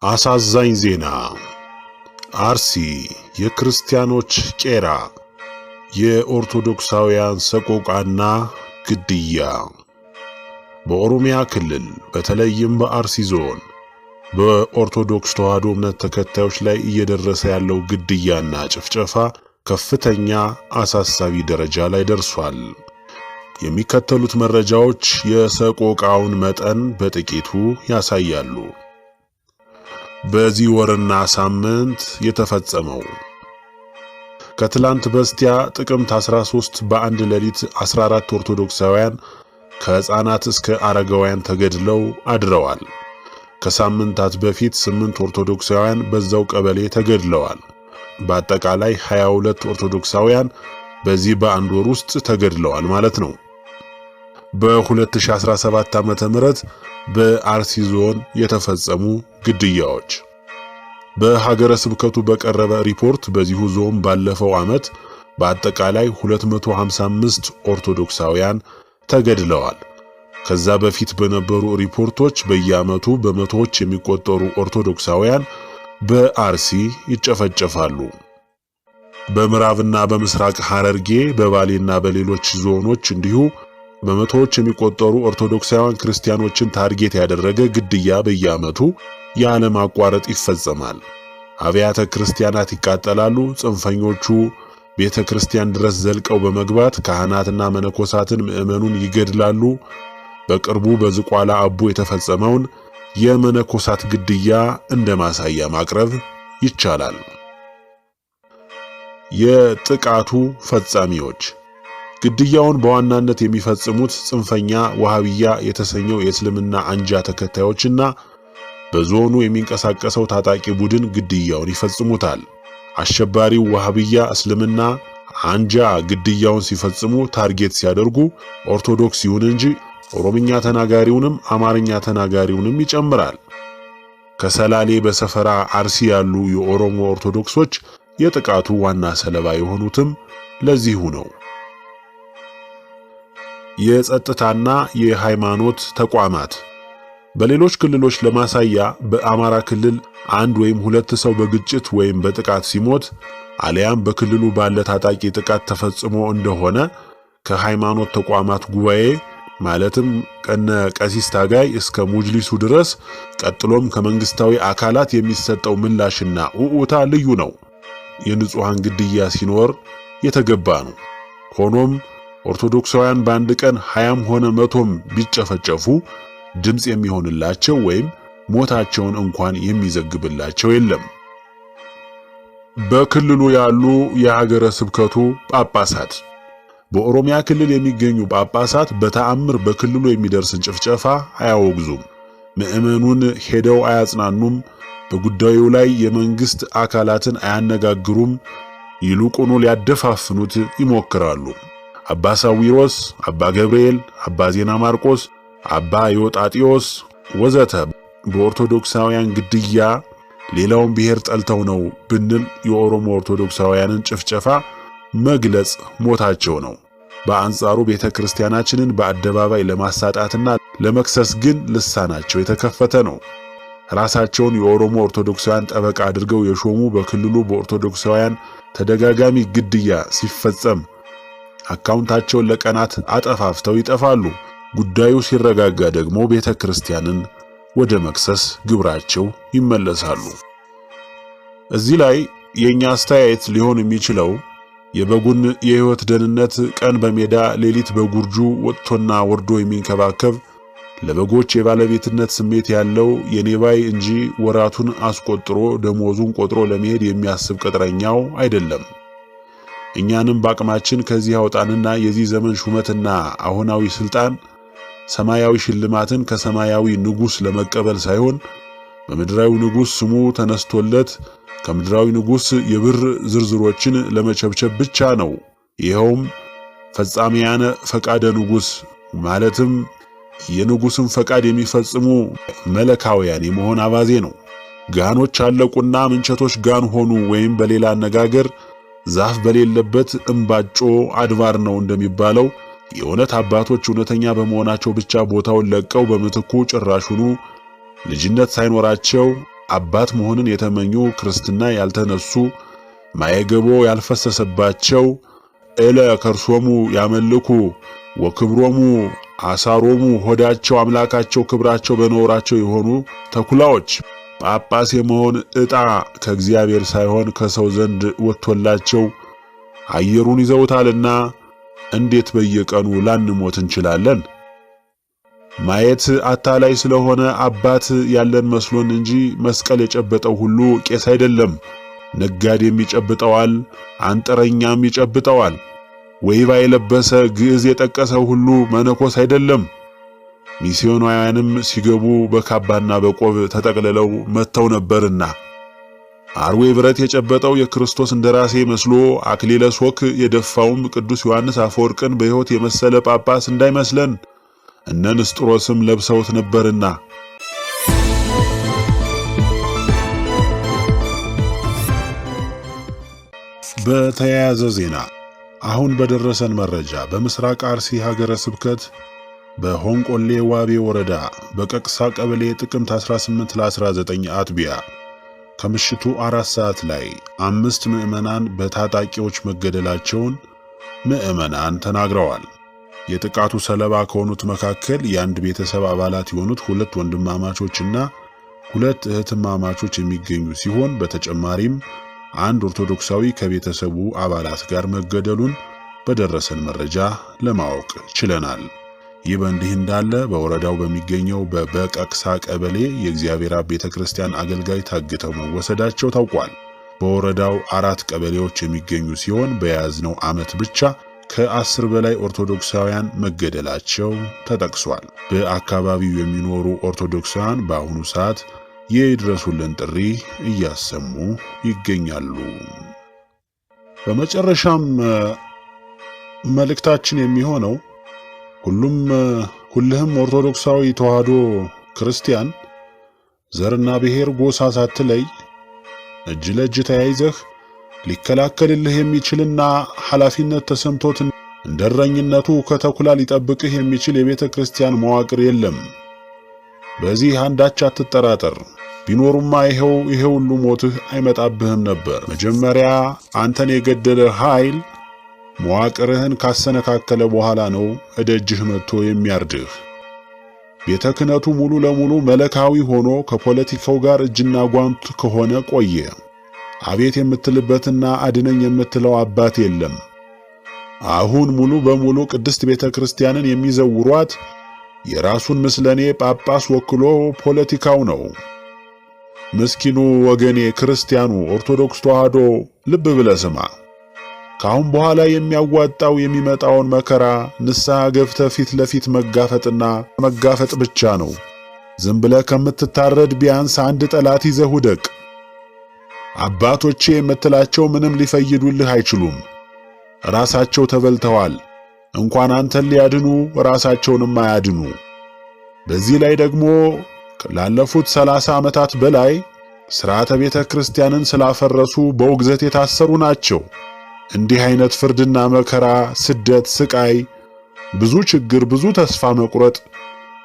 አሳዛኝ ዜና! አርሲ የክርስቲያኖች ቄራ፣ የኦርቶዶክሳውያን ሰቆቃና ግድያ። በኦሮሚያ ክልል በተለይም በአርሲ ዞን በኦርቶዶክስ ተዋሕዶ እምነት ተከታዮች ላይ እየደረሰ ያለው ግድያና ጭፍጨፋ ከፍተኛ አሳሳቢ ደረጃ ላይ ደርሷል። የሚከተሉት መረጃዎች የሰቆቃውን መጠን በጥቂቱ ያሳያሉ። በዚህ ወርና ሳምንት የተፈጸመው ከትላንት በስቲያ ጥቅምት 13 በአንድ ሌሊት 14 ኦርቶዶክሳውያን ከሕፃናት እስከ አረጋውያን ተገድለው አድረዋል። ከሳምንታት በፊት 8 ኦርቶዶክሳውያን በዛው ቀበሌ ተገድለዋል። በአጠቃላይ 22 ኦርቶዶክሳውያን በዚህ በአንድ ወር ውስጥ ተገድለዋል ማለት ነው። በ2017 ዓመተ ምህረት በአርሲ ዞን የተፈጸሙ ግድያዎች። በሀገረ ስብከቱ በቀረበ ሪፖርት በዚሁ ዞን ባለፈው ዓመት በአጠቃላይ 255 ኦርቶዶክሳውያን ተገድለዋል። ከዛ በፊት በነበሩ ሪፖርቶች በየዓመቱ በመቶዎች የሚቆጠሩ ኦርቶዶክሳውያን በአርሲ ይጨፈጨፋሉ። በምዕራብና በምስራቅ ሐረርጌ በባሌና በሌሎች ዞኖች እንዲሁ በመቶዎች የሚቆጠሩ ኦርቶዶክሳውያን ክርስቲያኖችን ታርጌት ያደረገ ግድያ በየዓመቱ ያለማቋረጥ ይፈጸማል። አብያተ ክርስቲያናት ይቃጠላሉ። ጽንፈኞቹ ቤተ ክርስቲያን ድረስ ዘልቀው በመግባት ካህናትና መነኮሳትን ምዕመኑን ይገድላሉ። በቅርቡ በዝቋላ አቦ የተፈጸመውን የመነኮሳት ግድያ እንደ ማሳያ ማቅረብ ይቻላል። የጥቃቱ ፈጻሚዎች ግድያውን በዋናነት የሚፈጽሙት ጽንፈኛ ወሃቢያ የተሰኘው የእስልምና አንጃ ተከታዮችና በዞኑ የሚንቀሳቀሰው ታጣቂ ቡድን ግድያውን ይፈጽሙታል። አሸባሪው ወሃቢያ እስልምና አንጃ ግድያውን ሲፈጽሙ ታርጌት ሲያደርጉ ኦርቶዶክስ ይሁን እንጂ ኦሮምኛ ተናጋሪውንም አማርኛ ተናጋሪውንም ይጨምራል። ከሰላሌ በሰፈራ አርሲ ያሉ የኦሮሞ ኦርቶዶክሶች የጥቃቱ ዋና ሰለባ የሆኑትም ለዚሁ ነው። የጸጥታና የሃይማኖት ተቋማት በሌሎች ክልሎች ለማሳያ በአማራ ክልል አንድ ወይም ሁለት ሰው በግጭት ወይም በጥቃት ሲሞት አሊያም በክልሉ ባለ ታጣቂ ጥቃት ተፈጽሞ እንደሆነ ከሃይማኖት ተቋማት ጉባኤ ማለትም ከነ ቀሲስ ታጋይ እስከ ሙጅሊሱ ድረስ ቀጥሎም ከመንግስታዊ አካላት የሚሰጠው ምላሽና ኡኡታ ልዩ ነው። የንጹሃን ግድያ ሲኖር የተገባ ነው። ሆኖም ኦርቶዶክሳውያን በአንድ ቀን 20ም ሆነ 100ም ቢጨፈጨፉ ድምጽ የሚሆንላቸው ወይም ሞታቸውን እንኳን የሚዘግብላቸው የለም። በክልሉ ያሉ የሀገረ ስብከቱ ጳጳሳት በኦሮሚያ ክልል የሚገኙ ጳጳሳት በተአምር በክልሉ የሚደርስን ጭፍጨፋ አያወግዙም። ምዕመኑን ሄደው አያጽናኑም። በጉዳዩ ላይ የመንግስት አካላትን አያነጋግሩም። ይልቁኑ ሊያደፋፍኑት ይሞክራሉ። አባ ሳዊሮስ፣ አባ ገብርኤል፣ አባ ዜና ማርቆስ፣ አባ ዮጣጢዮስ ወዘተ በኦርቶዶክሳውያን ግድያ ሌላውን ብሔር ጠልተው ነው ብንል የኦሮሞ ኦርቶዶክሳውያንን ጭፍጨፋ መግለጽ ሞታቸው ነው። በአንጻሩ ቤተ ክርስቲያናችንን በአደባባይ ለማሳጣትና ለመክሰስ ግን ልሳናቸው የተከፈተ ነው። ራሳቸውን የኦሮሞ ኦርቶዶክሳውያን ጠበቃ አድርገው የሾሙ በክልሉ በኦርቶዶክሳውያን ተደጋጋሚ ግድያ ሲፈጸም አካውንታቸውን ለቀናት አጠፋፍተው ይጠፋሉ። ጉዳዩ ሲረጋጋ ደግሞ ቤተ ክርስቲያንን ወደ መክሰስ ግብራቸው ይመለሳሉ። እዚህ ላይ የኛ አስተያየት ሊሆን የሚችለው የበጉን የሕይወት ደህንነት ቀን በሜዳ ሌሊት በጉርጁ ወጥቶና ወርዶ የሚንከባከብ ለበጎች የባለቤትነት ስሜት ያለው የኔባይ እንጂ ወራቱን አስቆጥሮ ደሞዙን ቆጥሮ ለመሄድ የሚያስብ ቅጥረኛው አይደለም። እኛንም በአቅማችን ከዚህ አውጣንና የዚህ ዘመን ሹመትና አሁናዊ ስልጣን ሰማያዊ ሽልማትን ከሰማያዊ ንጉስ ለመቀበል ሳይሆን በምድራዊ ንጉስ ስሙ ተነስቶለት ከምድራዊ ንጉስ የብር ዝርዝሮችን ለመቸብቸብ ብቻ ነው። ይኸውም ፈጻሚያነ ፈቃደ ንጉስ ማለትም የንጉስን ፈቃድ የሚፈጽሙ መለካውያን የመሆን አባዜ ነው። ጋኖች አለቁና ምንቸቶች ጋን ሆኑ፣ ወይም በሌላ አነጋገር ዛፍ በሌለበት እምባጮ አድባር ነው እንደሚባለው የእውነት አባቶች እውነተኛ በመሆናቸው ብቻ ቦታውን ለቀው በምትኩ ጭራሹኑ ልጅነት ሳይኖራቸው አባት መሆንን የተመኙ ክርስትና ያልተነሱ ማየገቦ ያልፈሰሰባቸው እለ ከርሶሙ ያመልኩ ወክብሮሙ አሳሮሙ ሆዳቸው አምላካቸው ክብራቸው በኖራቸው የሆኑ ተኩላዎች ጳጳስ የመሆን ዕጣ ከእግዚአብሔር ሳይሆን ከሰው ዘንድ ወጥቶላቸው አየሩን ይዘውታልና እንዴት በየቀኑ ላንሞት እንችላለን? ማየት አታላይ ስለሆነ አባት ያለን መስሎን እንጂ መስቀል የጨበጠው ሁሉ ቄስ አይደለም። ነጋዴም ይጨብጠዋል፣ አንጥረኛም ይጨብጠዋል። ወይባ የለበሰ ግዕዝ የጠቀሰው ሁሉ መነኮስ አይደለም። ሚስዮናውያንም ሲገቡ በካባና በቆብ ተጠቅልለው መጥተው ነበርና አርዌ ብረት የጨበጠው የክርስቶስ እንደራሴ መስሎ አክሊለ ሦክ የደፋውም ቅዱስ ዮሐንስ አፈወርቅን በሕይወት የመሰለ ጳጳስ እንዳይመስለን እነ ንስጥሮስም ለብሰውት ነበርና። በተያያዘ ዜና አሁን በደረሰን መረጃ በምስራቅ አርሲ ሀገረ ስብከት በሆንቆሌ ዋቤ ወረዳ በቀቅሳ ቀበሌ ጥቅምት 18 ለ19 አጥቢያ ከምሽቱ 4 ሰዓት ላይ 5 ምዕመናን በታጣቂዎች መገደላቸውን ምዕመናን ተናግረዋል። የጥቃቱ ሰለባ ከሆኑት መካከል የአንድ ቤተሰብ አባላት የሆኑት 2 ወንድማማቾችና 2 እህትማማቾች የሚገኙ ሲሆን በተጨማሪም አንድ ኦርቶዶክሳዊ ከቤተሰቡ አባላት ጋር መገደሉን በደረሰን መረጃ ለማወቅ ችለናል። ይህ በእንዲህ እንዳለ በወረዳው በሚገኘው በበቀቅሳ ቀበሌ የእግዚአብሔር አብ ቤተክርስቲያን አገልጋይ ታግተው መወሰዳቸው ታውቋል። በወረዳው 4 ቀበሌዎች የሚገኙ ሲሆን በያዝነው ዓመት ብቻ ከ10 በላይ ኦርቶዶክሳውያን መገደላቸው ተጠቅሷል። በአካባቢው የሚኖሩ ኦርቶዶክሳውያን በአሁኑ ሰዓት የይድረሱልን ጥሪ እያሰሙ ይገኛሉ። በመጨረሻም መልእክታችን የሚሆነው ሁሉም ኦርቶዶክሳዊ ተዋህዶ ክርስቲያን ዘርና ብሔር ጎሳ ሳትለይ እጅ ለእጅ ተያይዘህ ሊከላከልልህ የሚችልና ኃላፊነት ተሰምቶት እንደረኝነቱ ከተኩላ ሊጠብቅህ የሚችል የቤተ ክርስቲያን መዋቅር የለም። በዚህ አንዳች አትጠራጠር። ቢኖሩማ ይሄው ሁሉ ሞትህ አይመጣብህም ነበር። መጀመሪያ አንተን የገደለ ኃይል መዋቅርህን ካሰነካከለ በኋላ ነው እደጅህ መጥቶ የሚያርድህ። ቤተ ክህነቱ ሙሉ ለሙሉ መለካዊ ሆኖ ከፖለቲካው ጋር እጅና ጓንት ከሆነ ቆየ። አቤት የምትልበትና አድነኝ የምትለው አባት የለም። አሁን ሙሉ በሙሉ ቅድስት ቤተ ክርስቲያንን የሚዘውሯት የራሱን ምስለኔ ጳጳስ ወክሎ ፖለቲካው ነው። ምስኪኑ ወገኔ ክርስቲያኑ ኦርቶዶክስ ተዋህዶ ልብ ብለህ ስማ። ካሁን በኋላ የሚያዋጣው የሚመጣውን መከራ ንስሐ ገብተህ ፊት ለፊት መጋፈጥ ብቻ ነው። ዝም ብለህ ከምትታረድ ቢያንስ አንድ ጠላት ይዘህ ውደቅ። አባቶቼ የምትላቸው ምንም ሊፈይዱልህ አይችሉም። ራሳቸው ተበልተዋል። እንኳን አንተን ሊያድኑ ራሳቸውንም አያድኑ። በዚህ ላይ ደግሞ ላለፉት 30 ዓመታት በላይ ሥርዓተ ቤተ ክርስቲያንን ስላፈረሱ በውግዘት የታሰሩ ናቸው። እንዲህ አይነት ፍርድና መከራ፣ ስደት፣ ስቃይ፣ ብዙ ችግር፣ ብዙ ተስፋ መቁረጥ፣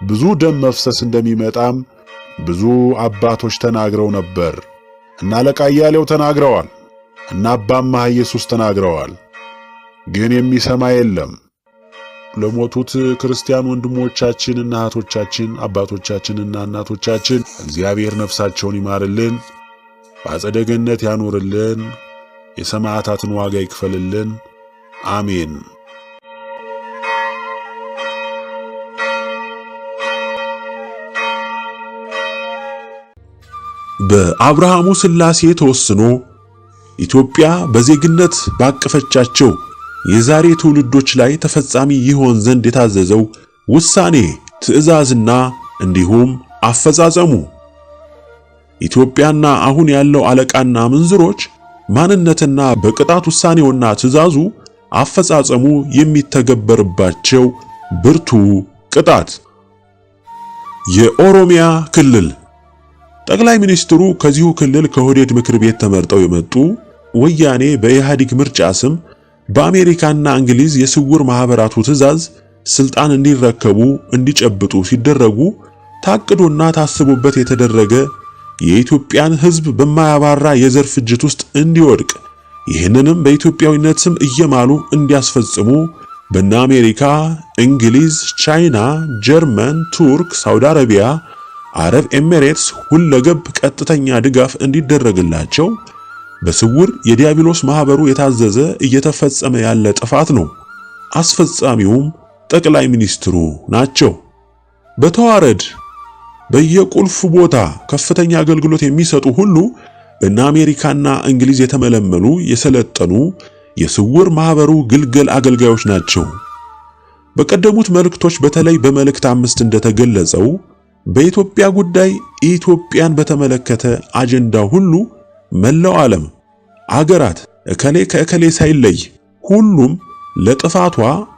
ብዙ ደም መፍሰስ እንደሚመጣም ብዙ አባቶች ተናግረው ነበር። እና አለቃ እያሌው ተናግረዋል። እና አባማ ኢየሱስ ተናግረዋል። ግን የሚሰማ የለም። ለሞቱት ክርስቲያን ወንድሞቻችንና እህቶቻችን፣ አባቶቻችንና እናቶቻችን እግዚአብሔር ነፍሳቸውን ይማርልን፣ በአጸደ ገነት ያኖርልን፣ የሰማዕታትን ዋጋ ይክፈልልን። አሜን። በአብርሃሙ ሥላሴ ተወስኖ ኢትዮጵያ በዜግነት ባቀፈቻቸው የዛሬ ትውልዶች ላይ ተፈጻሚ ይሆን ዘንድ የታዘዘው ውሳኔ፣ ትዕዛዝና እንዲሁም አፈጻጸሙ ኢትዮጵያና አሁን ያለው አለቃና ምንዝሮች ማንነትና በቅጣት ውሳኔውና ትዕዛዙ አፈጻጸሙ የሚተገበርባቸው ብርቱ ቅጣት። የኦሮሚያ ክልል ጠቅላይ ሚኒስትሩ ከዚሁ ክልል ከኦህዴድ ምክር ቤት ተመርጠው የመጡ ወያኔ በኢህአዴግ ምርጫ ስም በአሜሪካና እንግሊዝ የስውር ማህበራቱ ትዕዛዝ ስልጣን እንዲረከቡ እንዲጨብጡ ሲደረጉ ታቅዶና ታስቦበት የተደረገ የኢትዮጵያን ሕዝብ በማያባራ የዘር ፍጅት ውስጥ እንዲወድቅ ይህንንም በኢትዮጵያዊነት ስም እየማሉ እንዲያስፈጽሙ በእነ አሜሪካ፣ እንግሊዝ፣ ቻይና፣ ጀርመን፣ ቱርክ፣ ሳውዲ አረቢያ፣ አረብ ኤሚሬትስ ሁለገብ ቀጥተኛ ድጋፍ እንዲደረግላቸው በስውር የዲያብሎስ ማህበሩ የታዘዘ እየተፈጸመ ያለ ጥፋት ነው። አስፈጻሚውም ጠቅላይ ሚኒስትሩ ናቸው። በተዋረድ በየቁልፍ ቦታ ከፍተኛ አገልግሎት የሚሰጡ ሁሉ በእነ አሜሪካና እንግሊዝ የተመለመሉ የሰለጠኑ የስውር ማህበሩ ግልገል አገልጋዮች ናቸው። በቀደሙት መልእክቶች በተለይ በመልእክት 5 እንደተገለጸው በኢትዮጵያ ጉዳይ ኢትዮጵያን በተመለከተ አጀንዳ ሁሉ መላው ዓለም አገራት እከሌ ከእከሌ ሳይለይ ሁሉም ለጥፋቷ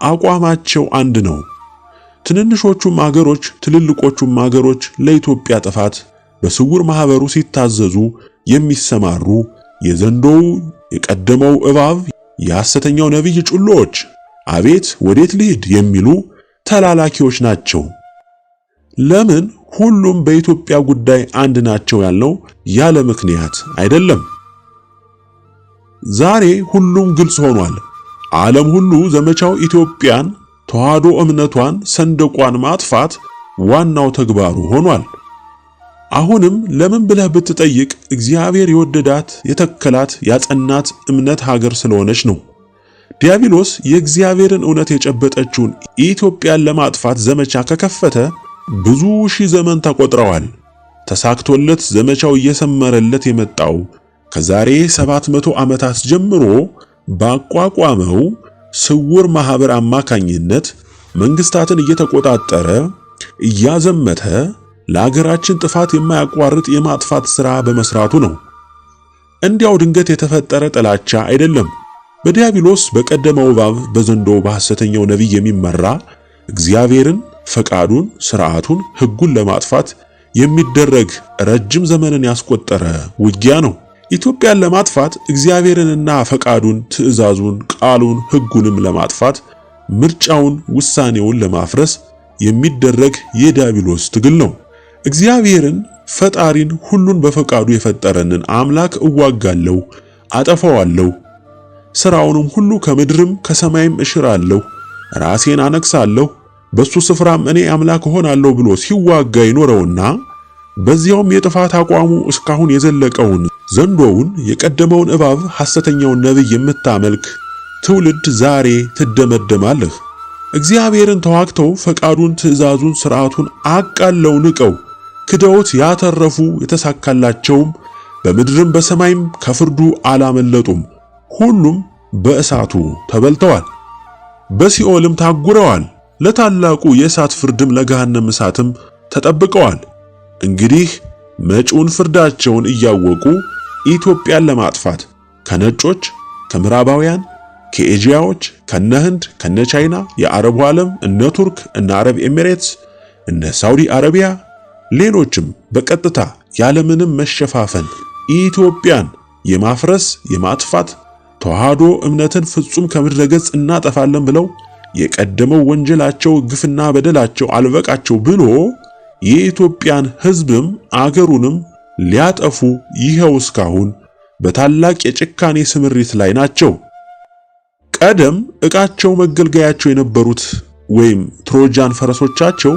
አቋማቸው አንድ ነው። ትንንሾቹም አገሮች ትልልቆቹም አገሮች ለኢትዮጵያ ጥፋት በስውር ማህበሩ ሲታዘዙ የሚሰማሩ የዘንዶው የቀደመው እባብ የሐሰተኛው ነቢይ ጩሎች አቤት ወዴት ልሂድ የሚሉ ተላላኪዎች ናቸው። ለምን ሁሉም በኢትዮጵያ ጉዳይ አንድ ናቸው ያልነው ያለ ምክንያት አይደለም። ዛሬ ሁሉም ግልጽ ሆኗል። ዓለም ሁሉ ዘመቻው ኢትዮጵያን ተዋህዶ እምነቷን ሰንደቋን ማጥፋት ዋናው ተግባሩ ሆኗል። አሁንም ለምን ብለህ ብትጠይቅ እግዚአብሔር የወደዳት የተከላት ያጸናት እምነት ሀገር ስለሆነች ነው። ዲያብሎስ የእግዚአብሔርን እውነት የጨበጠችውን ኢትዮጵያን ለማጥፋት ዘመቻ ከከፈተ ብዙ ሺህ ዘመን ተቆጥረዋል። ተሳክቶለት ዘመቻው እየሰመረለት የመጣው ከዛሬ 700 ዓመታት ጀምሮ ባቋቋመው ስውር ማህበር አማካኝነት መንግስታትን እየተቆጣጠረ እያዘመተ ለሀገራችን ጥፋት የማያቋርጥ የማጥፋት ሥራ በመስራቱ ነው። እንዲያው ድንገት የተፈጠረ ጥላቻ አይደለም። በዲያብሎስ በቀደመው እባብ በዘንዶው በሐሰተኛው ነቢይ የሚመራ እግዚአብሔርን ፈቃዱን፣ ሥርዓቱን፣ ሕጉን ለማጥፋት የሚደረግ ረጅም ዘመንን ያስቆጠረ ውጊያ ነው። ኢትዮጵያን ለማጥፋት እግዚአብሔርንና ፈቃዱን፣ ትእዛዙን፣ ቃሉን፣ ሕጉንም ለማጥፋት ምርጫውን፣ ውሳኔውን ለማፍረስ የሚደረግ የዲያብሎስ ትግል ነው። እግዚአብሔርን ፈጣሪን ሁሉን በፈቃዱ የፈጠረንን አምላክ እዋጋለሁ፣ አጠፋዋለሁ፣ ሥራውንም ሁሉ ከምድርም ከሰማይም እሽራለሁ፣ ራሴን አነግሳለሁ፣ በሱ ስፍራም እኔ አምላክ እሆናለሁ ብሎ ሲዋጋ ይኖረውና በዚያውም የጥፋት አቋሙ እስካሁን የዘለቀውን ዘንዶውን የቀደመውን እባብ ሐሰተኛውን ነቢይ የምታመልክ ትውልድ ዛሬ ትደመደማለህ። እግዚአብሔርን ተዋግተው ፈቃዱን፣ ትእዛዙን፣ ሥርዓቱን አቃለው ንቀው ክደውት ያተረፉ የተሳካላቸውም በምድርም በሰማይም ከፍርዱ አላመለጡም። ሁሉም በእሳቱ ተበልተዋል፣ በሲኦልም ታጉረዋል። ለታላቁ የእሳት ፍርድም ለገሃነም እሳትም ተጠብቀዋል። እንግዲህ መጪውን ፍርዳቸውን እያወቁ ኢትዮጵያን ለማጥፋት ከነጮች፣ ከምዕራባውያን፣ ከኤዥያዎች፣ ከነህንድ፣ ከነቻይና፣ የአረቡ ዓለም እነ ቱርክ፣ እነ አረብ ኤሚሬትስ፣ እነ ሳውዲ አረቢያ፣ ሌሎችም በቀጥታ ያለምንም መሸፋፈን ኢትዮጵያን የማፍረስ የማጥፋት ተዋህዶ እምነትን ፍጹም ከምድረ ገጽ እናጠፋለን ብለው የቀደመው ወንጀላቸው ግፍና በደላቸው አልበቃቸው ብሎ የኢትዮጵያን ሕዝብም አገሩንም ሊያጠፉ ይኸው እስካሁን በታላቅ የጭካኔ ስምሪት ላይ ናቸው። ቀደም ዕቃቸው መገልገያቸው የነበሩት ወይም ትሮጃን ፈረሶቻቸው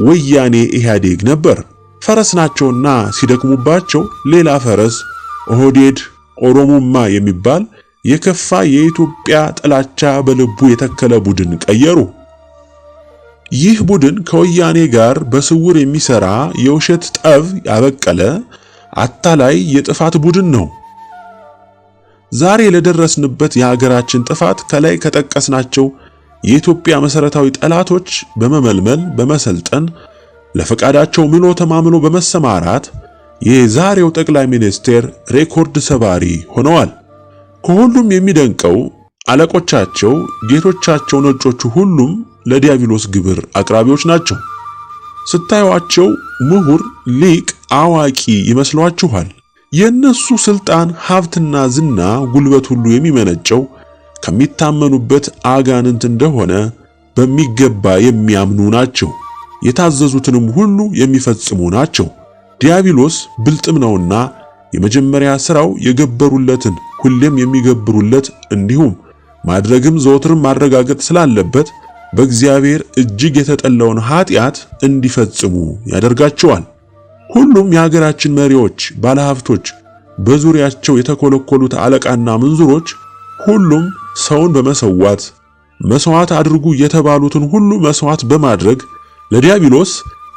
ወያኔ ኢህአዴግ ነበር። ፈረስ ናቸውና ሲደክሙባቸው ሌላ ፈረስ ኦህዴድ ኦሮሞማ የሚባል የከፋ የኢትዮጵያ ጥላቻ በልቡ የተከለ ቡድን ቀየሩ። ይህ ቡድን ከወያኔ ጋር በስውር የሚሰራ የውሸት ጠብ ያበቀለ አታላይ የጥፋት ቡድን ነው። ዛሬ ለደረስንበት የሀገራችን ጥፋት ከላይ ከጠቀስናቸው የኢትዮጵያ መሰረታዊ ጠላቶች በመመልመል በመሰልጠን ለፈቃዳቸው ምሎ ተማምሎ በመሰማራት የዛሬው ጠቅላይ ሚኒስቴር ሬኮርድ ሰባሪ ሆነዋል። ከሁሉም የሚደንቀው አለቆቻቸው፣ ጌቶቻቸው ነጮቹ ሁሉም ለዲያብሎስ ግብር አቅራቢዎች ናቸው። ስታዩአቸው ምሁር፣ ሊቅ፣ አዋቂ ይመስሏችኋል። የነሱ ስልጣን፣ ሀብትና ዝና፣ ጉልበት ሁሉ የሚመነጨው ከሚታመኑበት አጋንንት እንደሆነ በሚገባ የሚያምኑ ናቸው። የታዘዙትንም ሁሉ የሚፈጽሙ ናቸው። ዲያብሎስ ብልጥም ነውና የመጀመሪያ ሥራው የገበሩለትን ሁሌም የሚገብሩለት እንዲሁም ማድረግም ዘወትርም ማረጋገጥ ስላለበት በእግዚአብሔር እጅግ የተጠላውን ኃጢአት እንዲፈጽሙ ያደርጋቸዋል። ሁሉም የሀገራችን መሪዎች፣ ባለሀብቶች፣ በዙሪያቸው የተኮለኮሉት አለቃና ምንዝሮች ሁሉም ሰውን በመሰዋት መስዋዕት አድርጉ የተባሉትን ሁሉ መስዋዕት በማድረግ ለዲያብሎስ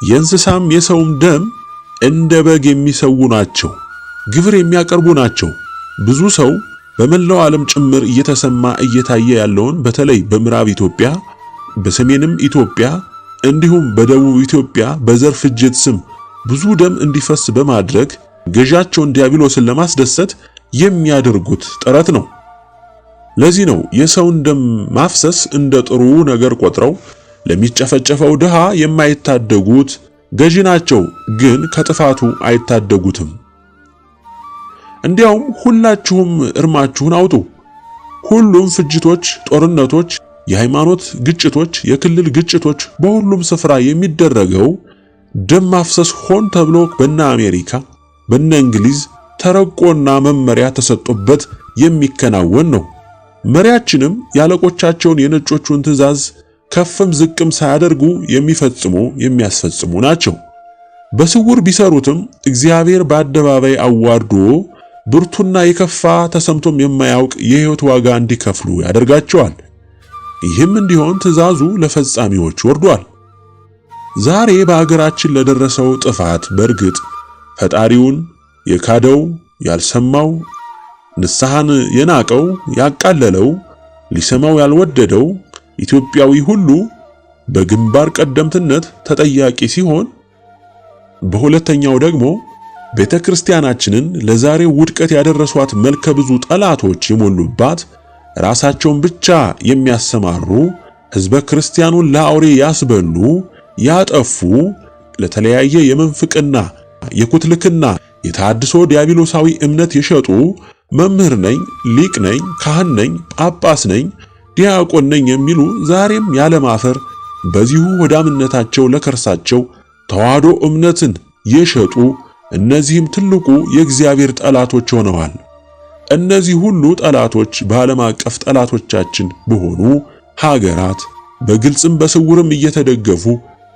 የእንስሳም የሰውም ደም እንደ በግ የሚሰዉ ናቸው፣ ግብር የሚያቀርቡ ናቸው። ብዙ ሰው በመላው ዓለም ጭምር እየተሰማ እየታየ ያለውን በተለይ በምዕራብ ኢትዮጵያ፣ በሰሜንም ኢትዮጵያ እንዲሁም በደቡብ ኢትዮጵያ በዘር ፍጅት ስም ብዙ ደም እንዲፈስ በማድረግ ገዣቸውን ዲያብሎስን ለማስደሰት የሚያደርጉት ጥረት ነው። ለዚህ ነው የሰውን ደም ማፍሰስ እንደ ጥሩ ነገር ቆጥረው ለሚጨፈጨፈው ድሃ የማይታደጉት ገዢ ናቸው፣ ግን ከጥፋቱ አይታደጉትም። እንዲያውም ሁላችሁም እርማችሁን አውጡ። ሁሉም ፍጅቶች፣ ጦርነቶች፣ የሃይማኖት ግጭቶች፣ የክልል ግጭቶች በሁሉም ስፍራ የሚደረገው ደም ማፍሰስ ሆን ተብሎ በእነ አሜሪካ በእነ እንግሊዝ ተረቆና መመሪያ ተሰጥቶበት የሚከናወን ነው። መሪያችንም ያለቆቻቸውን የነጮቹን ትዕዛዝ ከፍም ዝቅም ሳያደርጉ የሚያስፈጽሙ ናቸው። በስውር ቢሰሩትም እግዚአብሔር በአደባባይ አዋርዶ ብርቱና የከፋ ተሰምቶም የማያውቅ የሕይወት ዋጋ እንዲከፍሉ ያደርጋቸዋል። ይህም እንዲሆን ትዕዛዙ ለፈጻሚዎች ወርዷል። ዛሬ በአገራችን ለደረሰው ጥፋት በእርግጥ ፈጣሪውን የካደው፣ ያልሰማው፣ ንስሐን የናቀው፣ ያቃለለው፣ ሊሰማው ያልወደደው ኢትዮጵያዊ ሁሉ በግንባር ቀደምትነት ተጠያቂ ሲሆን፣ በሁለተኛው ደግሞ ቤተክርስቲያናችንን ለዛሬው ውድቀት ያደረሷት መልከ ብዙ ጠላቶች የሞሉባት ራሳቸውን ብቻ የሚያሰማሩ ሕዝበ ክርስቲያኑን ለአውሬ ያስበሉ፣ ያጠፉ፣ ለተለያየ የመንፍቅና የኩትልክና የታድሶ ዲያብሎሳዊ እምነት የሸጡ መምህር ነኝ፣ ሊቅ ነኝ፣ ካህን ነኝ፣ ጳጳስ ነኝ፣ ዲያቆን ነኝ የሚሉ ዛሬም ያለማፈር በዚሁ ወዳምነታቸው ለከርሳቸው ተዋህዶ እምነትን የሸጡ እነዚህም ትልቁ የእግዚአብሔር ጠላቶች ሆነዋል። እነዚህ ሁሉ ጠላቶች በዓለም አቀፍ ጠላቶቻችን በሆኑ ሀገራት በግልጽም በስውርም እየተደገፉ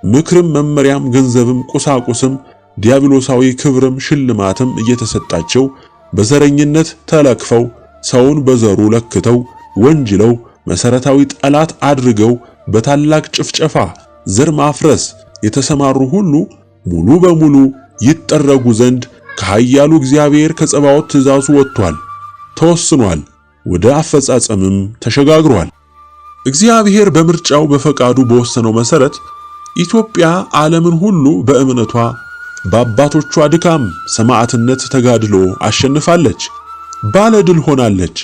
ምክርም፣ መመሪያም፣ ገንዘብም፣ ቁሳቁስም፣ ዲያብሎሳዊ ክብርም ሽልማትም እየተሰጣቸው በዘረኝነት ተለክፈው ሰውን በዘሩ ለክተው ወንጅለው መሰረታዊ ጠላት አድርገው በታላቅ ጭፍጨፋ ዘር ማፍረስ የተሰማሩ ሁሉ ሙሉ በሙሉ ይጠረጉ ዘንድ ከኃያሉ እግዚአብሔር ከጸባዖት ትእዛዙ ወጥቷል፣ ተወስኗል፣ ወደ አፈጻጸምም ተሸጋግሯል። እግዚአብሔር በምርጫው በፈቃዱ በወሰነው መሰረት ኢትዮጵያ ዓለምን ሁሉ በእምነቷ በአባቶቿ ድካም ሰማዕትነት ተጋድሎ አሸንፋለች፣ ባለድል ሆናለች።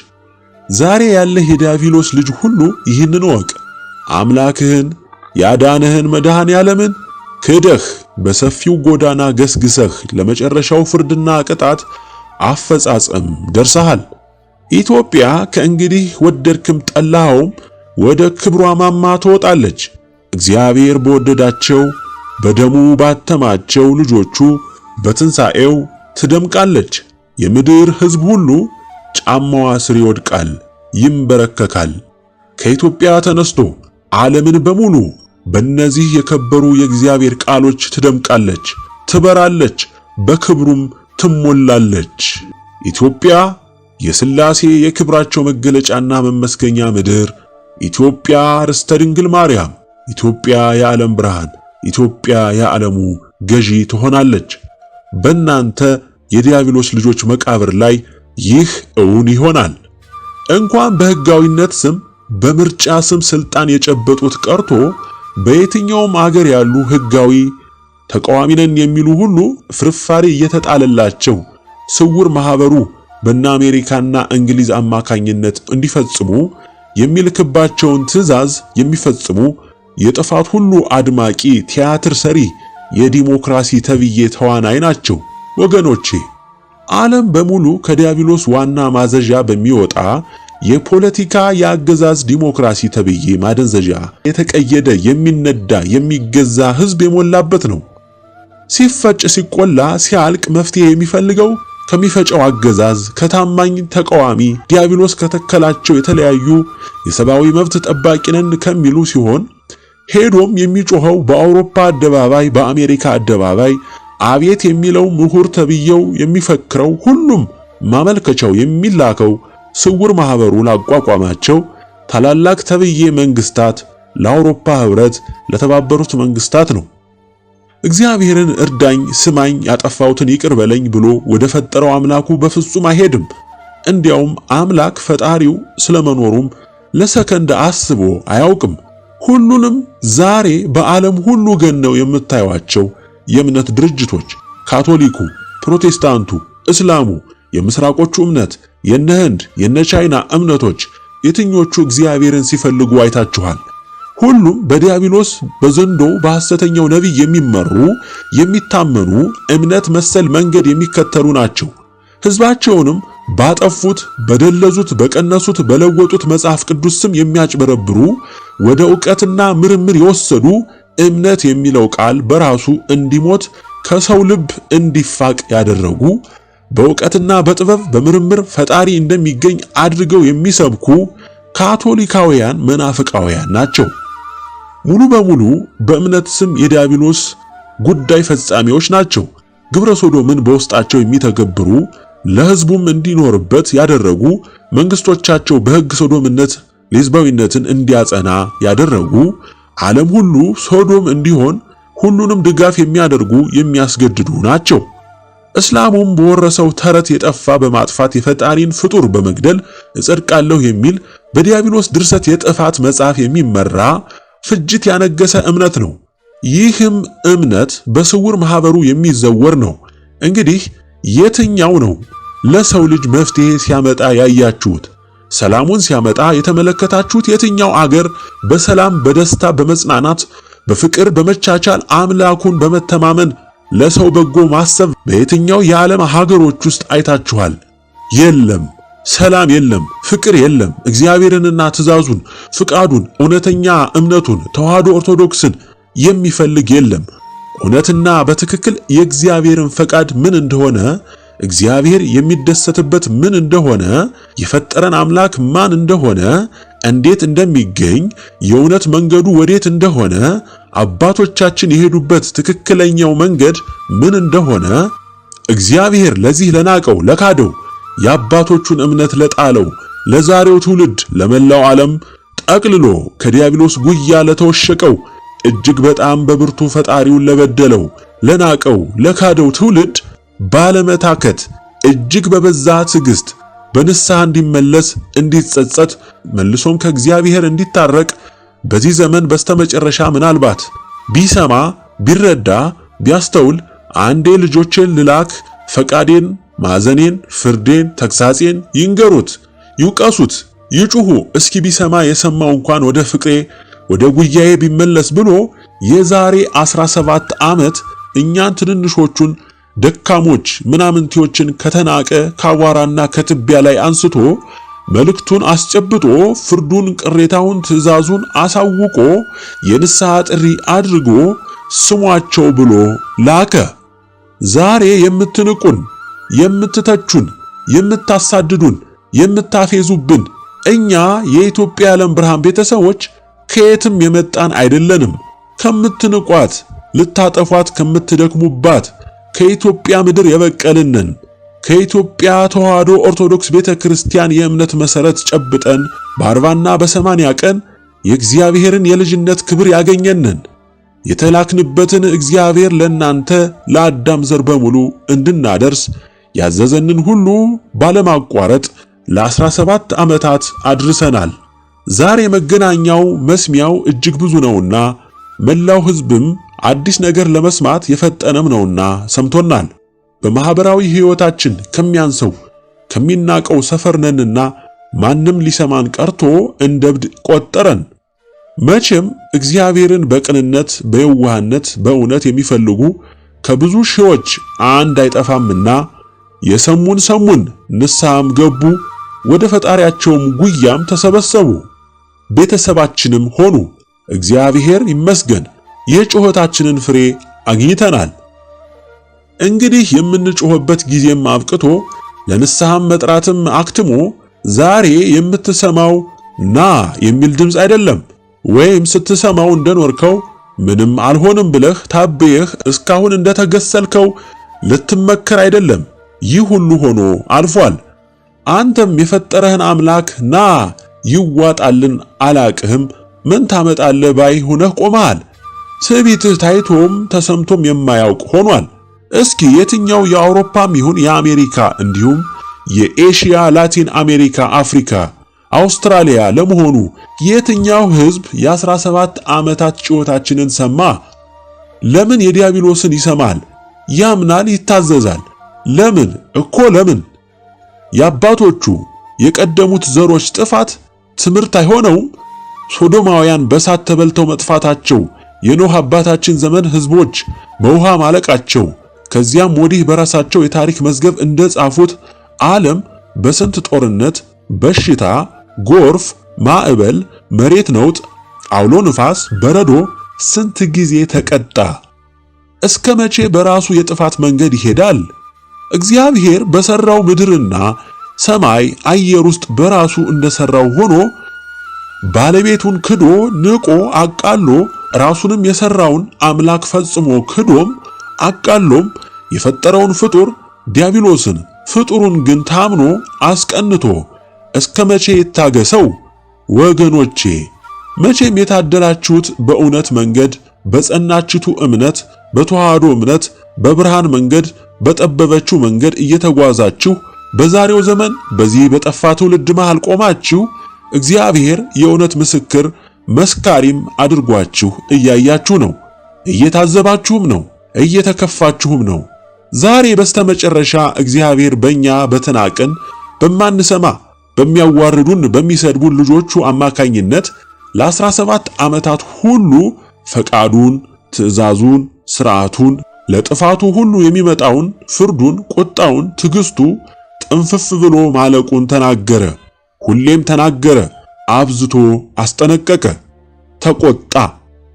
ዛሬ ያለህ የዲያብሎስ ልጅ ሁሉ ይህንን ወቅ አምላክህን ያዳነህን መድኃኔዓለምን ክደህ በሰፊው ጎዳና ገስግሰህ ለመጨረሻው ፍርድና ቅጣት አፈጻጸም ደርሰሃል። ኢትዮጵያ ከእንግዲህ ወደድክም ጠላኸውም ወደ ክብሯ ማማ ትወጣለች። እግዚአብሔር በወደዳቸው በደሙ ባተማቸው ልጆቹ በትንሣኤው ትደምቃለች። የምድር ሕዝብ ሁሉ ጫማዋ ስር ይወድቃል፣ ይንበረከካል። ከኢትዮጵያ ተነስቶ ዓለምን በሙሉ በእነዚህ የከበሩ የእግዚአብሔር ቃሎች ትደምቃለች፣ ትበራለች፣ በክብሩም ትሞላለች። ኢትዮጵያ የሥላሴ የክብራቸው መገለጫና መመስገኛ ምድር፣ ኢትዮጵያ ርስተ ድንግል ማርያም፣ ኢትዮጵያ የዓለም ብርሃን፣ ኢትዮጵያ የዓለሙ ገዢ ትሆናለች። በእናንተ የዲያብሎስ ልጆች መቃብር ላይ ይህ እውን ይሆናል። እንኳን በሕጋዊነት ስም በምርጫ ስም ስልጣን የጨበጡት ቀርቶ በየትኛውም አገር ያሉ ሕጋዊ ተቃዋሚ ነን የሚሉ ሁሉ ፍርፋሪ እየተጣለላቸው ስውር ማህበሩ በእነ አሜሪካና እንግሊዝ አማካኝነት እንዲፈጽሙ የሚልክባቸውን ትዕዛዝ የሚፈጽሙ የጥፋት ሁሉ አድማቂ ቲያትር ሰሪ የዲሞክራሲ ተብዬ ተዋናይ ናቸው። ወገኖቼ ዓለም በሙሉ ከዲያብሎስ ዋና ማዘዣ በሚወጣ የፖለቲካ የአገዛዝ ዲሞክራሲ ተብዬ ማደንዘዣ የተቀየደ የሚነዳ የሚገዛ ሕዝብ የሞላበት ነው። ሲፈጭ ሲቆላ ሲያልቅ መፍትሄ የሚፈልገው ከሚፈጨው አገዛዝ ከታማኝ ተቃዋሚ ዲያብሎስ ከተከላቸው የተለያዩ የሰብአዊ መብት ጠባቂ ነን ከሚሉ ሲሆን ሄዶም የሚጮኸው በአውሮፓ አደባባይ በአሜሪካ አደባባይ አቤት የሚለው ምሁር ተብየው የሚፈክረው ሁሉም ማመልከቻው የሚላከው ስውር ማህበሩ ላቋቋማቸው ታላላቅ ተብዬ መንግስታት ለአውሮፓ ህብረት ለተባበሩት መንግስታት ነው። እግዚአብሔርን እርዳኝ ስማኝ ያጠፋውትን ይቅር በለኝ ብሎ ወደ ፈጠረው አምላኩ በፍጹም አይሄድም። እንዲያውም አምላክ ፈጣሪው ስለመኖሩም ለሰከንድ አስቦ አያውቅም። ሁሉንም ዛሬ በዓለም ሁሉ ገነው የምታዩዋቸው የእምነት ድርጅቶች ካቶሊኩ፣ ፕሮቴስታንቱ፣ እስላሙ፣ የምስራቆቹ እምነት፣ የነህንድ የነቻይና እምነቶች የትኞቹ እግዚአብሔርን ሲፈልጉ አይታችኋል? ሁሉም በዲያብሎስ በዘንዶው በሐሰተኛው ነቢይ የሚመሩ የሚታመኑ እምነት መሰል መንገድ የሚከተሉ ናቸው። ሕዝባቸውንም ባጠፉት በደለዙት በቀነሱት በለወጡት መጽሐፍ ቅዱስ ስም የሚያጭበረብሩ ወደ ዕውቀትና ምርምር የወሰዱ እምነት የሚለው ቃል በራሱ እንዲሞት ከሰው ልብ እንዲፋቅ ያደረጉ በዕውቀትና በጥበብ በምርምር ፈጣሪ እንደሚገኝ አድርገው የሚሰብኩ ካቶሊካውያን መናፍቃውያን ናቸው። ሙሉ በሙሉ በእምነት ስም የዲያብሎስ ጉዳይ ፈጻሚዎች ናቸው። ግብረ ሶዶምን በውስጣቸው የሚተገብሩ ለሕዝቡም እንዲኖርበት ያደረጉ መንግስቶቻቸው በሕግ ሶዶምነት ሌዝባዊነትን እንዲያጸና ያደረጉ ዓለም ሁሉ ሶዶም እንዲሆን ሁሉንም ድጋፍ የሚያደርጉ የሚያስገድዱ ናቸው። እስላሙም በወረሰው ተረት የጠፋ በማጥፋት የፈጣሪን ፍጡር በመግደል እጸድቃለሁ የሚል በዲያብሎስ ድርሰት የጥፋት መጽሐፍ የሚመራ ፍጅት ያነገሰ እምነት ነው። ይህም እምነት በስውር ማህበሩ የሚዘወር ነው። እንግዲህ የትኛው ነው ለሰው ልጅ መፍትሄ ሲያመጣ ያያችሁት? ሰላሙን ሲያመጣ የተመለከታችሁት የትኛው አገር በሰላም በደስታ በመጽናናት በፍቅር በመቻቻል አምላኩን በመተማመን ለሰው በጎ ማሰብ በየትኛው የዓለም ሀገሮች ውስጥ አይታችኋል? የለም። ሰላም የለም፣ ፍቅር የለም። እግዚአብሔርንና ትእዛዙን፣ ፍቃዱን፣ እውነተኛ እምነቱን ተዋህዶ ኦርቶዶክስን የሚፈልግ የለም። እውነትና በትክክል የእግዚአብሔርን ፈቃድ ምን እንደሆነ፣ እግዚአብሔር የሚደሰትበት ምን እንደሆነ፣ የፈጠረን አምላክ ማን እንደሆነ፣ እንዴት እንደሚገኝ፣ የእውነት መንገዱ ወዴት እንደሆነ፣ አባቶቻችን የሄዱበት ትክክለኛው መንገድ ምን እንደሆነ፣ እግዚአብሔር ለዚህ ለናቀው ለካደው የአባቶቹን እምነት ለጣለው ለዛሬው ትውልድ ለመላው ዓለም ጠቅልሎ ከዲያብሎስ ጉያ ለተወሸቀው እጅግ በጣም በብርቱ ፈጣሪውን ለበደለው ለናቀው ለካደው ትውልድ ባለመታከት እጅግ በበዛ ትዕግስት በንስሐ እንዲመለስ እንዲጸጸት መልሶም ከእግዚአብሔር እንዲታረቅ በዚህ ዘመን በስተመጨረሻ ምናልባት ቢሰማ ቢረዳ ቢያስተውል አንዴ ልጆቼን ልላክ ፈቃዴን ማዘኔን ፍርዴን ተግሳጼን ይንገሩት ይውቀሱት ይጩሁ እስኪ ቢሰማ የሰማው እንኳን ወደ ፍቅሬ ወደ ጉያዬ ቢመለስ ብሎ የዛሬ 17 ዓመት እኛን ትንንሾቹን ደካሞች ምናምንቴዎችን ከተናቀ ካዋራና ከትቢያ ላይ አንስቶ መልእክቱን አስጨብጦ ፍርዱን ቅሬታውን ትእዛዙን አሳውቆ የንስሐ ጥሪ አድርጎ ስሟቸው ብሎ ላከ። ዛሬ የምትንቁን የምትተቹን የምታሳድዱን የምታፌዙብን እኛ የኢትዮጵያ ዓለም ብርሃን ቤተሰቦች ከየትም የመጣን አይደለንም። ከምትንቋት ልታጠፏት ከምትደክሙባት ከኢትዮጵያ ምድር የበቀልንን ከኢትዮጵያ ተዋህዶ ኦርቶዶክስ ቤተክርስቲያን የእምነት መሰረት ጨብጠን በ40ና በ80 ቀን የእግዚአብሔርን የልጅነት ክብር ያገኘንን የተላክንበትን እግዚአብሔር ለናንተ ለአዳም ዘር በሙሉ እንድናደርስ ያዘዘንን ሁሉ ባለማቋረጥ ለ17 ዓመታት አድርሰናል። ዛሬ መገናኛው መስሚያው እጅግ ብዙ ነውና መላው ሕዝብም አዲስ ነገር ለመስማት የፈጠነም ነውና ሰምቶናል። በማህበራዊ ሕይወታችን ከሚያንሰው ከሚናቀው ሰፈር ነንና ማንም ሊሰማን ቀርቶ እንደብድ ቆጠረን። መቼም እግዚአብሔርን በቅንነት በየዋህነት በእውነት የሚፈልጉ ከብዙ ሺዎች አንድ አይጠፋምና የሰሙን ሰሙን ንስሐም ገቡ፣ ወደ ፈጣሪያቸውም ጉያም ተሰበሰቡ፣ ቤተሰባችንም ሆኑ። እግዚአብሔር ይመስገን የጩኸታችንን ፍሬ አግኝተናል። እንግዲህ የምንጮህበት ጊዜም አብቅቶ ለንስሐም መጥራትም አክትሞ ዛሬ የምትሰማው ና የሚል ድምፅ አይደለም። ወይም ስትሰማው እንደኖርከው ምንም አልሆንም ብለህ ታበየህ እስካሁን እንደተገሰልከው ልትመከር አይደለም። ይህ ሁሉ ሆኖ አልፏል። አንተም የፈጠረህን አምላክ ና ይዋጣልን አላቅህም ምን ታመጣለህ ባይ ሆነህ ቆመሃል። ትዕቢትህ ታይቶም ተሰምቶም የማያውቅ ሆኗል። እስኪ የትኛው የአውሮፓም ይሁን የአሜሪካ እንዲሁም የኤሽያ፣ ላቲን አሜሪካ፣ አፍሪካ፣ አውስትራሊያ ለመሆኑ የትኛው ሕዝብ የ17 ዓመታት ጩኸታችንን ሰማ? ለምን የዲያብሎስን ይሰማል? ያምናል፣ ይታዘዛል። ለምን እኮ ለምን? የአባቶቹ የቀደሙት ዘሮች ጥፋት ትምህርት አይሆነውም? ሶዶማውያን በሳት ተበልተው መጥፋታቸው፣ የኖህ አባታችን ዘመን ሕዝቦች በውሃ ማለቃቸው፣ ከዚያም ወዲህ በራሳቸው የታሪክ መዝገብ እንደጻፉት ዓለም በስንት ጦርነት፣ በሽታ፣ ጎርፍ፣ ማዕበል፣ መሬት ነውጥ፣ አውሎ ንፋስ፣ በረዶ ስንት ጊዜ ተቀጣ? እስከ መቼ በራሱ የጥፋት መንገድ ይሄዳል? እግዚአብሔር በሰራው ምድርና ሰማይ አየር ውስጥ በራሱ እንደሰራው ሆኖ ባለቤቱን ክዶ ንቆ አቃሎ ራሱንም የሰራውን አምላክ ፈጽሞ ክዶም አቃሎም የፈጠረውን ፍጡር ዲያብሎስን ፍጡሩን ግን ታምኖ አስቀንቶ እስከ መቼ ይታገሰው? ወገኖቼ መቼም የታደላችሁት በእውነት መንገድ በጸናችቱ እምነት በተዋህዶ እምነት በብርሃን መንገድ በጠበበችው መንገድ እየተጓዛችሁ በዛሬው ዘመን በዚህ በጠፋ ትውልድ መሃል ቆማችሁ እግዚአብሔር የእውነት ምስክር መስካሪም አድርጓችሁ እያያችሁ ነው፣ እየታዘባችሁም ነው፣ እየተከፋችሁም ነው። ዛሬ በስተመጨረሻ እግዚአብሔር በእኛ በተናቅን በማንሰማ በሚያዋርዱን በሚሰድቡን ልጆቹ አማካኝነት ለ17 ዓመታት ሁሉ ፈቃዱን፣ ትእዛዙን፣ ሥርዓቱን ለጥፋቱ ሁሉ የሚመጣውን ፍርዱን፣ ቁጣውን፣ ትዕግስቱ ጥንፍፍ ብሎ ማለቁን ተናገረ። ሁሌም ተናገረ፣ አብዝቶ አስጠነቀቀ፣ ተቆጣ።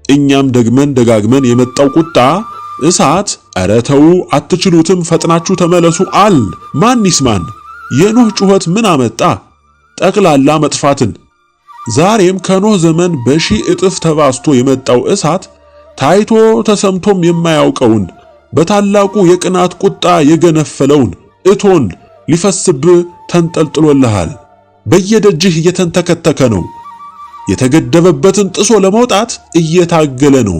እኛም ደግመን ደጋግመን የመጣው ቁጣ እሳት ኧረ ተው አትችሉትም ፈጥናችሁ ተመለሱ አል ማን ይስማን? የኖህ ጩኸት ምን አመጣ? ጠቅላላ መጥፋትን። ዛሬም ከኖህ ዘመን በሺህ እጥፍ ተባስቶ የመጣው እሳት ታይቶ ተሰምቶም የማያውቀውን በታላቁ የቅናት ቁጣ የገነፈለውን እቶን ሊፈስብህ ተንጠልጥሎልሃል። በየደጅህ እየተንተከተከ ነው። የተገደበበትን ጥሶ ለመውጣት እየታገለ ነው።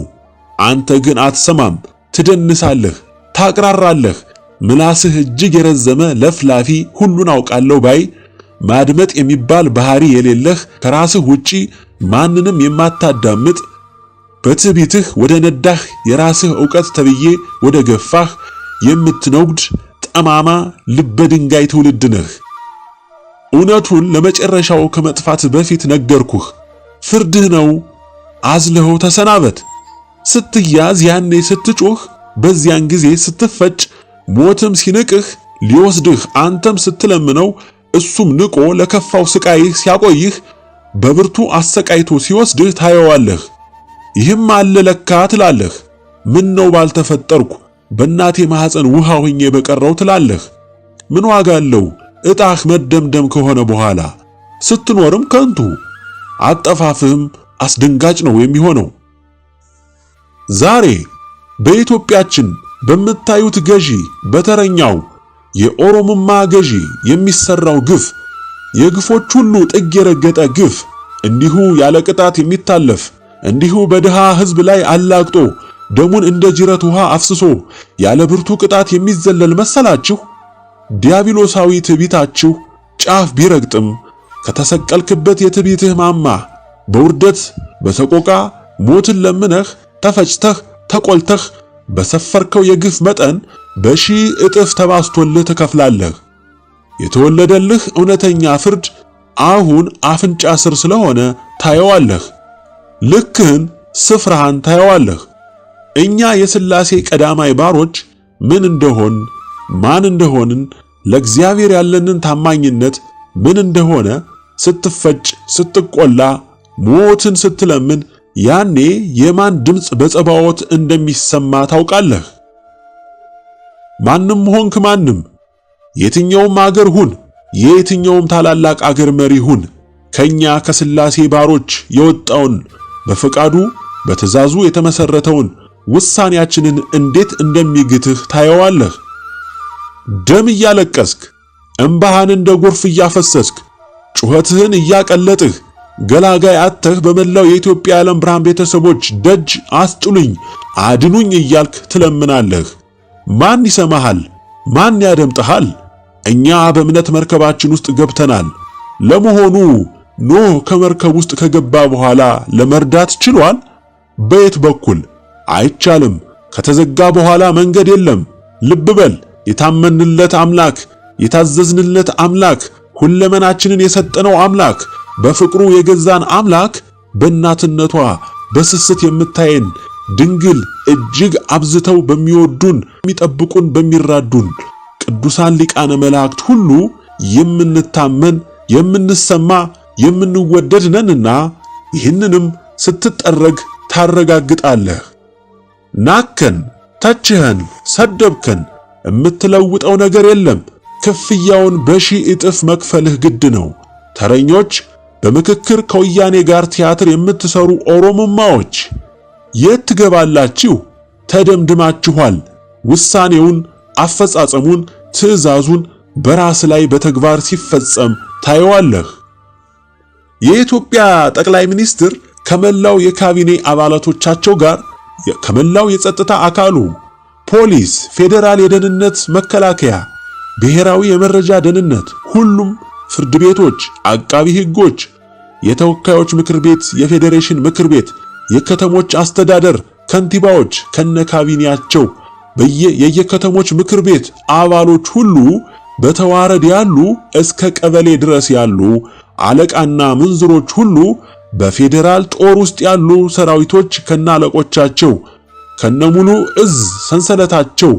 አንተ ግን አትሰማም፣ ትደንሳለህ፣ ታቅራራለህ። ምላስህ እጅግ የረዘመ ለፍላፊ፣ ሁሉን አውቃለሁ ባይ፣ ማድመጥ የሚባል ባህሪ የሌለህ፣ ከራስህ ውጪ ማንንም የማታዳምጥ፣ በትዕቢትህ ወደ ነዳህ የራስህ ዕውቀት ተብዬ ወደ ገፋህ የምትነጉድ ጠማማ ልበ ድንጋይ ትውልድ ነህ። እውነቱን ለመጨረሻው ከመጥፋት በፊት ነገርኩህ። ፍርድህ ነው፣ አዝለኸው ተሰናበት። ስትያዝ ያኔ ስትጮህ፣ በዚያን ጊዜ ስትፈጭ፣ ሞትም ሲንቅህ ሊወስድህ አንተም ስትለምነው እሱም ንቆ ለከፋው ስቃይህ ሲያቆይህ በብርቱ አሰቃይቶ ሲወስድህ ታየዋለህ። ይህም አለ ለካ ትላለህ። ምን ነው ባልተፈጠርኩ በእናቴ ማህፀን ውሃ ሆኜ በቀረው ትላለህ። ምን ዋጋ አለው እጣህ መደምደም ከሆነ በኋላ? ስትኖርም ከንቱ፣ አጠፋፍህም አስደንጋጭ ነው የሚሆነው። ዛሬ በኢትዮጵያችን በምታዩት ገዢ በተረኛው የኦሮሞማ ገዢ የሚሰራው ግፍ፣ የግፎች ሁሉ ጥግ የረገጠ ግፍ፣ እንዲሁ ያለ ቅጣት የሚታለፍ እንዲሁ በድሃ ሕዝብ ላይ አላግጦ ደሙን እንደ ጅረት ውሃ አፍስሶ ያለ ብርቱ ቅጣት የሚዘለል መሰላችሁ? ዲያብሎሳዊ ትዕቢታችሁ ጫፍ ቢረግጥም ከተሰቀልክበት የትዕቢትህ ማማ በውርደት በሰቆቃ ሞትን ለምነህ ተፈጭተህ ተቆልተህ በሰፈርከው የግፍ መጠን በሺህ እጥፍ ተባስቶልህ ትከፍላለህ። የተወለደልህ እውነተኛ ፍርድ አሁን አፍንጫ ስር ስለሆነ ታየዋለህ። ልክህን ስፍራህን ታየዋለህ። እኛ የሥላሴ ቀዳማይ ባሮች ምን እንደሆን ማን እንደሆንን ለእግዚአብሔር ያለንን ታማኝነት ምን እንደሆነ ስትፈጭ ስትቆላ ሞትን ስትለምን ያኔ የማን ድምፅ በጸባዖት እንደሚሰማ ታውቃለህ። ማንም ሆንክ ማንም፣ የትኛውም አገር ሁን፣ የየትኛውም ታላላቅ አገር መሪ ሁን፣ ከኛ ከሥላሴ ባሮች የወጣውን በፈቃዱ በትእዛዙ የተመሰረተውን ውሳኔያችንን እንዴት እንደሚግትህ ታየዋለህ። ደም እያለቀስክ እንባህን እንደ ጎርፍ እያፈሰስክ ጩኸትህን እያቀለጥህ ገላጋይ አጥተህ በመላው የኢትዮጵያ የዓለም ብርሃን ቤተሰቦች ደጅ አስጥሉኝ፣ አድኑኝ እያልክ ትለምናለህ። ማን ይሰማሃል? ማን ያደምጥሃል? እኛ በእምነት መርከባችን ውስጥ ገብተናል። ለመሆኑ ኖህ ከመርከብ ውስጥ ከገባ በኋላ ለመርዳት ችሏል? በየት በኩል? አይቻልም። ከተዘጋ በኋላ መንገድ የለም። ልብ በል። የታመንለት አምላክ፣ የታዘዝንለት አምላክ፣ ሁለመናችንን የሰጠነው አምላክ፣ በፍቅሩ የገዛን አምላክ በእናትነቷ በስስት የምታየን ድንግል እጅግ አብዝተው በሚወዱን የሚጠብቁን በሚራዱን ቅዱሳን ሊቃነ መላእክት ሁሉ የምንታመን የምንሰማ የምንወደድ ነንና ይህንንም ስትጠረግ ታረጋግጣለህ። ናከን፣ ተችኸን፣ ሰደብከን የምትለውጠው ነገር የለም። ክፍያውን በሺህ እጥፍ መክፈልህ ግድ ነው። ተረኞች፣ በምክክር ከወያኔ ጋር ቲያትር የምትሰሩ ኦሮሞማዎች የት ትገባላችሁ? ተደምድማችኋል። ውሳኔውን፣ አፈጻጸሙን፣ ትዕዛዙን በራስ ላይ በተግባር ሲፈጸም ታየዋለህ። የኢትዮጵያ ጠቅላይ ሚኒስትር ከመላው የካቢኔ አባላቶቻቸው ጋር ከመላው የጸጥታ አካሉ ፖሊስ፣ ፌዴራል የደህንነት መከላከያ፣ ብሔራዊ የመረጃ ደህንነት፣ ሁሉም ፍርድ ቤቶች፣ አቃቢ ሕጎች፣ የተወካዮች ምክር ቤት፣ የፌዴሬሽን ምክር ቤት፣ የከተሞች አስተዳደር ከንቲባዎች ከነካቢኔያቸው የየከተሞች ምክር ቤት አባሎች ሁሉ በተዋረድ ያሉ እስከ ቀበሌ ድረስ ያሉ አለቃና ምንዝሮች ሁሉ በፌዴራል ጦር ውስጥ ያሉ ሰራዊቶች ከናለቆቻቸው ከነሙሉ እዝ ሰንሰለታቸው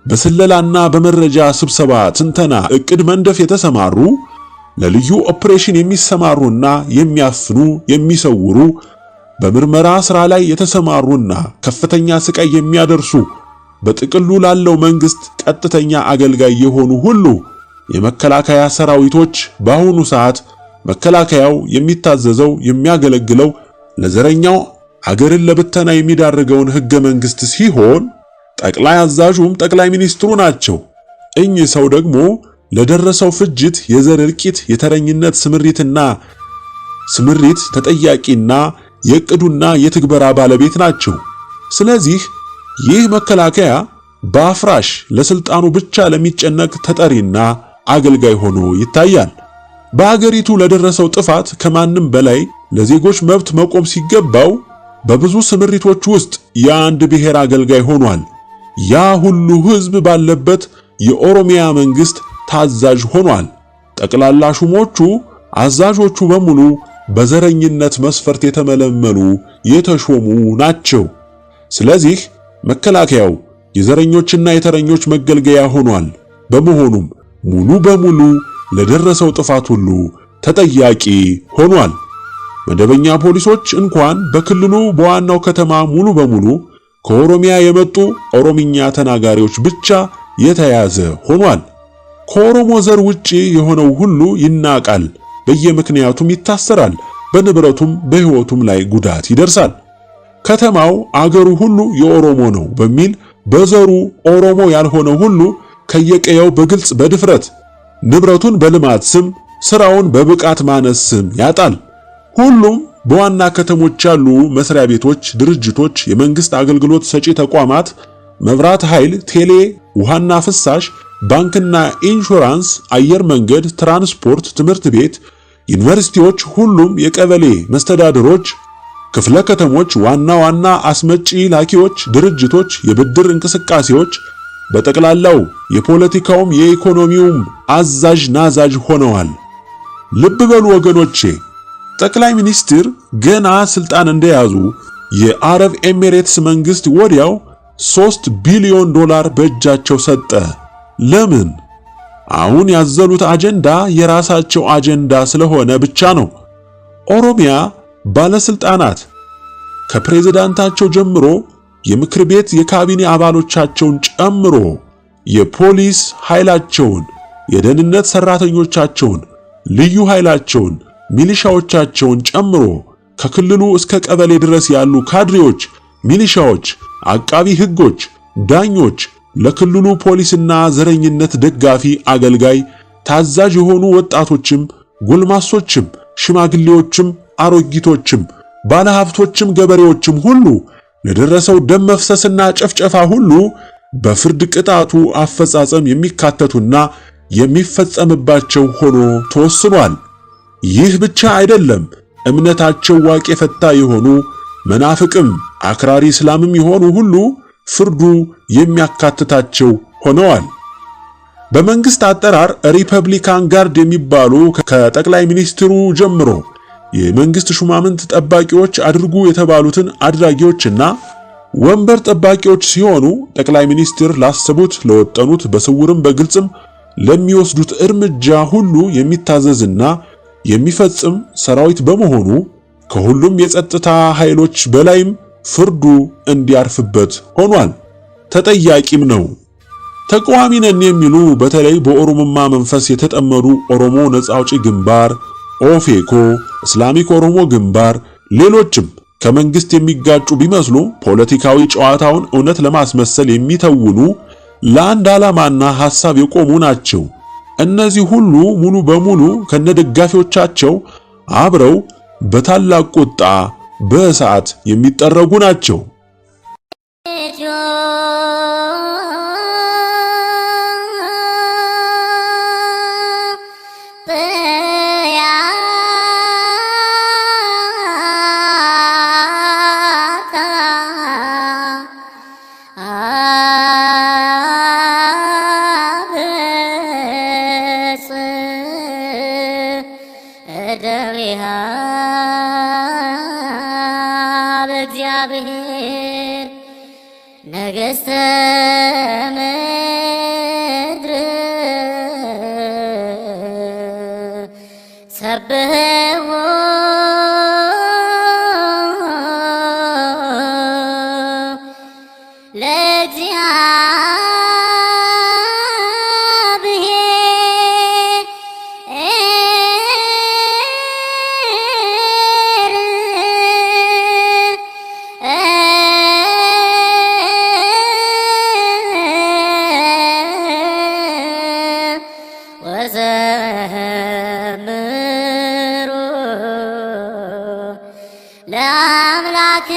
በስለላና በመረጃ ስብሰባ፣ ትንተና፣ እቅድ መንደፍ የተሰማሩ ለልዩ ኦፕሬሽን የሚሰማሩና የሚያፍኑ የሚሰውሩ በምርመራ ሥራ ላይ የተሰማሩና ከፍተኛ ስቃይ የሚያደርሱ በጥቅሉ ላለው መንግስት ቀጥተኛ አገልጋይ የሆኑ ሁሉ የመከላከያ ሰራዊቶች በአሁኑ ሰዓት መከላከያው የሚታዘዘው የሚያገለግለው ለዘረኛው አገርን ለብተና የሚዳርገውን ሕገ መንግስት ሲሆን ጠቅላይ አዛዡም ጠቅላይ ሚኒስትሩ ናቸው። እኚህ ሰው ደግሞ ለደረሰው ፍጅት፣ የዘር እልቂት፣ የተረኝነት ስምሪት ተጠያቂና የዕቅዱና የትግበራ ባለቤት ናቸው። ስለዚህ ይህ መከላከያ በአፍራሽ ለስልጣኑ ብቻ ለሚጨነቅ ተጠሪና አገልጋይ ሆኖ ይታያል። በአገሪቱ ለደረሰው ጥፋት ከማንም በላይ ለዜጎች መብት መቆም ሲገባው በብዙ ስምሪቶች ውስጥ የአንድ ብሔር አገልጋይ ሆኗል። ያ ሁሉ ሕዝብ ባለበት የኦሮሚያ መንግስት ታዛዥ ሆኗል። ጠቅላላ ሹሞቹ፣ አዛዦቹ በሙሉ በዘረኝነት መስፈርት የተመለመሉ የተሾሙ ናቸው። ስለዚህ መከላከያው የዘረኞችና የተረኞች መገልገያ ሆኗል። በመሆኑም ሙሉ በሙሉ ለደረሰው ጥፋት ሁሉ ተጠያቂ ሆኗል። መደበኛ ፖሊሶች እንኳን በክልሉ በዋናው ከተማ ሙሉ በሙሉ ከኦሮሚያ የመጡ ኦሮምኛ ተናጋሪዎች ብቻ የተያዘ ሆኗል። ከኦሮሞ ዘር ውጪ የሆነው ሁሉ ይናቃል፣ በየምክንያቱም ይታሰራል፣ በንብረቱም በሕይወቱም ላይ ጉዳት ይደርሳል። ከተማው አገሩ ሁሉ የኦሮሞ ነው በሚል በዘሩ ኦሮሞ ያልሆነ ሁሉ ከየቀየው በግልጽ በድፍረት ንብረቱን በልማት ስም ስራውን በብቃት ማነስ ስም ያጣል። ሁሉም በዋና ከተሞች ያሉ መስሪያ ቤቶች፣ ድርጅቶች፣ የመንግስት አገልግሎት ሰጪ ተቋማት፣ መብራት ኃይል፣ ቴሌ፣ ውሃና ፍሳሽ፣ ባንክና ኢንሹራንስ፣ አየር መንገድ፣ ትራንስፖርት፣ ትምህርት ቤት፣ ዩኒቨርሲቲዎች፣ ሁሉም የቀበሌ መስተዳድሮች፣ ክፍለ ከተሞች፣ ዋና ዋና አስመጪ ላኪዎች ድርጅቶች፣ የብድር እንቅስቃሴዎች በጠቅላላው የፖለቲካውም የኢኮኖሚውም አዛዥ ናዛዥ ሆነዋል። ልብ በሉ ወገኖቼ፣ ጠቅላይ ሚኒስትር ገና ስልጣን እንደያዙ የአረብ ኤሚሬትስ መንግስት ወዲያው $3 ቢሊዮን በእጃቸው ሰጠ። ለምን? አሁን ያዘሉት አጀንዳ የራሳቸው አጀንዳ ስለሆነ ብቻ ነው። ኦሮሚያ ባለስልጣናት ከፕሬዝዳንታቸው ጀምሮ የምክር ቤት የካቢኔ አባሎቻቸውን ጨምሮ የፖሊስ ኃይላቸውን፣ የደህንነት ሰራተኞቻቸውን፣ ልዩ ኃይላቸውን፣ ሚሊሻዎቻቸውን ጨምሮ ከክልሉ እስከ ቀበሌ ድረስ ያሉ ካድሬዎች፣ ሚሊሻዎች፣ አቃቢ ሕጎች፣ ዳኞች፣ ለክልሉ ፖሊስና ዘረኝነት ደጋፊ አገልጋይ ታዛዥ የሆኑ ወጣቶችም፣ ጎልማሶችም፣ ሽማግሌዎችም፣ አሮጊቶችም፣ ባለሀብቶችም፣ ገበሬዎችም ሁሉ ለደረሰው ደም መፍሰስና ጭፍጨፋ ሁሉ በፍርድ ቅጣቱ አፈጻጸም የሚካተቱና የሚፈጸምባቸው ሆኖ ተወስኗል። ይህ ብቻ አይደለም። እምነታቸው ዋቄ ፈታ የሆኑ መናፍቅም አክራሪ እስላምም የሆኑ ሁሉ ፍርዱ የሚያካትታቸው ሆነዋል። በመንግስት አጠራር ሪፐብሊካን ጋርድ የሚባሉ ከጠቅላይ ሚኒስትሩ ጀምሮ የመንግስት ሹማምንት ጠባቂዎች አድርጉ የተባሉትን አድራጊዎችና ወንበር ጠባቂዎች ሲሆኑ ጠቅላይ ሚኒስትር ላሰቡት፣ ለወጠኑት፣ በስውርም በግልጽም ለሚወስዱት እርምጃ ሁሉ የሚታዘዝና የሚፈጽም ሰራዊት በመሆኑ ከሁሉም የጸጥታ ኃይሎች በላይም ፍርዱ እንዲያርፍበት ሆኗል። ተጠያቂም ነው። ተቃዋሚ ነን የሚሉ በተለይ በኦሮሞማ መንፈስ የተጠመዱ ኦሮሞ ነጻ አውጪ ግንባር፣ ኦፌኮ፣ እስላሚክ ኦሮሞ ግንባር፣ ሌሎችም ከመንግስት የሚጋጩ ቢመስሉ ፖለቲካዊ ጨዋታውን እውነት ለማስመሰል የሚተውኑ ለአንድ ዓላማና ሐሳብ የቆሙ ናቸው። እነዚህ ሁሉ ሙሉ በሙሉ ከነደጋፊዎቻቸው አብረው በታላቅ ቁጣ በእሳት የሚጠረጉ ናቸው። በእግዚአብሔር ነገሥተ ምድር ሰብሕዎ ለአምላክ